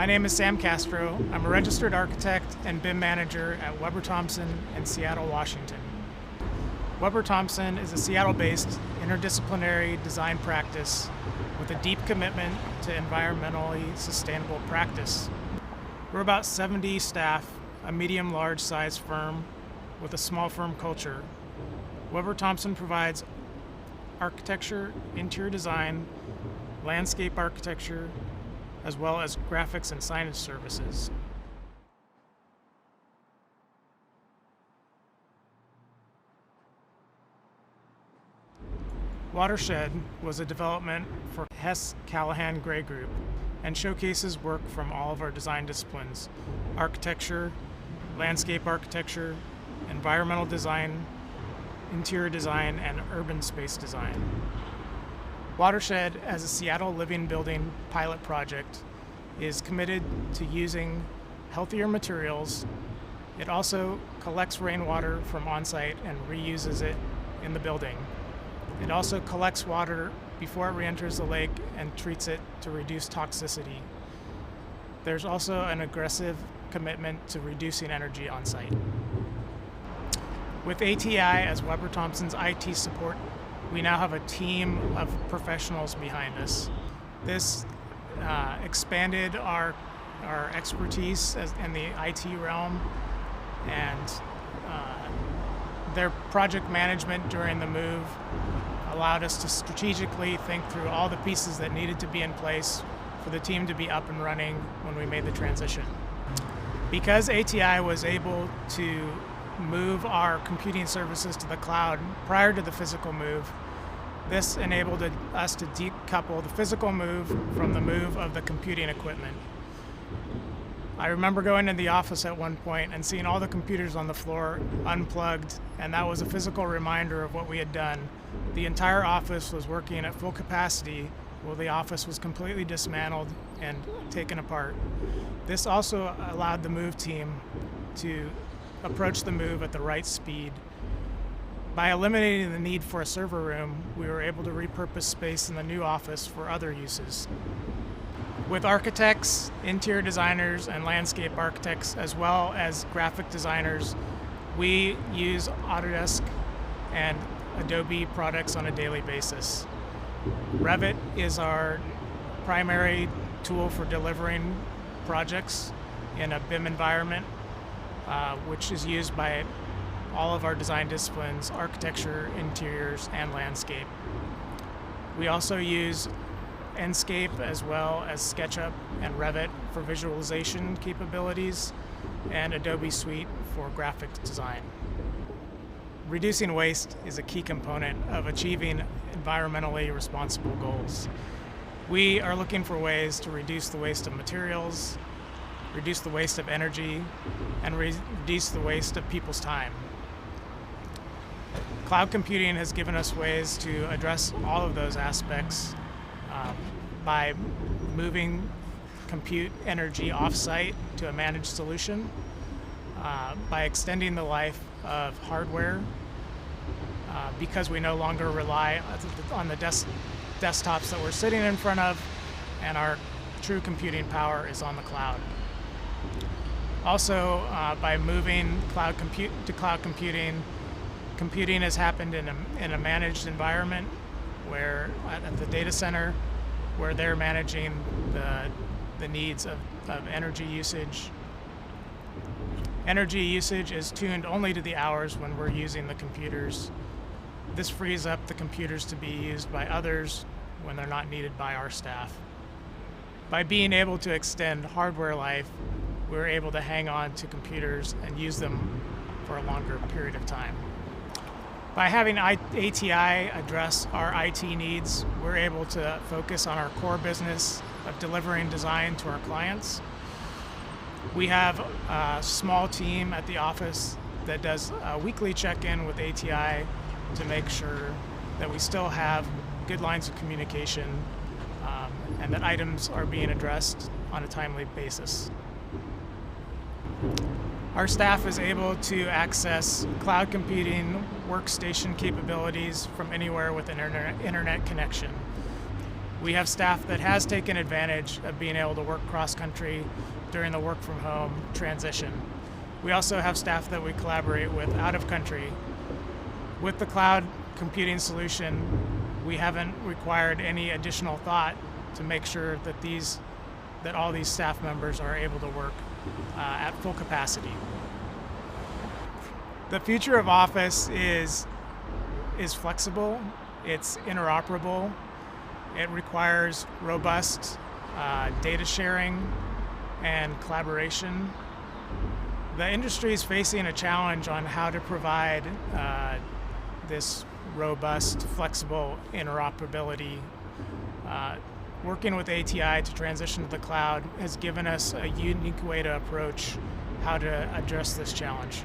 My name is Sam Castro. I'm a registered architect and BIM manager at Weber Thompson in Seattle, Washington. Weber Thompson is a Seattle-based interdisciplinary design practice with a deep commitment to environmentally sustainable practice. We're about 70 staff, a medium-large size firm with a small firm culture. Weber Thompson provides architecture, interior design, landscape architecture, as well as graphics and signage services. Watershed was a development for Hess Callahan Gray Group and showcases work from all of our design disciplines: architecture, landscape architecture, environmental design, interior design, and urban space design. Watershed, as a Seattle Living Building pilot project, is committed to using healthier materials. It also collects rainwater from on-site and reuses it in the building. It also collects water before it re-enters the lake and treats it to reduce toxicity. There's also an aggressive commitment to reducing energy on-site. With ATI as Weber Thompson's IT support, we now have a team of professionals behind us. This expanded our expertise in the IT realm, and their project management during the move allowed us to strategically think through all the pieces that needed to be in place for the team to be up and running when we made the transition. Because ATI was able to move our computing services to the cloud prior to the physical move, this enabled us to decouple the physical move from the move of the computing equipment. I remember going in the office at one point and seeing all the computers on the floor unplugged, and that was a physical reminder of what we had done. The entire office was working at full capacity while the office was completely dismantled and taken apart. This also allowed the move team to approach the move at the right speed. By eliminating the need for a server room, we were able to repurpose space in the new office for other uses. With architects, interior designers, and landscape architects, as well as graphic designers, we use Autodesk and Adobe products on a daily basis. Revit is our primary tool for delivering projects in a BIM environment, which is used by all of our design disciplines: architecture, interiors, and landscape. We also use Enscape as well as SketchUp and Revit for visualization capabilities, and Adobe Suite for graphic design. Reducing waste is a key component of achieving environmentally responsible goals. We are looking for ways to reduce the waste of materials, reduce the waste of energy, and reduce the waste of people's time. Cloud computing has given us ways to address all of those aspects by moving compute energy off-site to a managed solution, by extending the life of hardware, because we no longer rely on the desktops that we're sitting in front of, and our true computing power is on the cloud. Also, by moving to cloud computing, computing has happened in a managed environment, where at the data center, where they're managing the needs of energy usage. Energy usage is tuned only to the hours when we're using the computers. This frees up the computers to be used by others when they're not needed by our staff. By being able to extend hardware life, we're able to hang on to computers and use them for a longer period of time. By having ATI address our IT needs, we're able to focus on our core business of delivering design to our clients. We have a small team at the office that does a weekly check-in with ATI to make sure that we still have good lines of communication, and that items are being addressed on a timely basis. Our staff is able to access cloud computing workstation capabilities from anywhere with an internet connection. We have staff that has taken advantage of being able to work cross-country during the work from home transition. We also have staff that we collaborate with out of country. With the cloud computing solution, we haven't required any additional thought to make sure that all these staff members are able to work at full capacity. The future of Office is flexible, it's interoperable, it requires robust data sharing and collaboration. The industry is facing a challenge on how to provide this robust, flexible interoperability. Working with ATI to transition to the cloud has given us a unique way to approach how to address this challenge.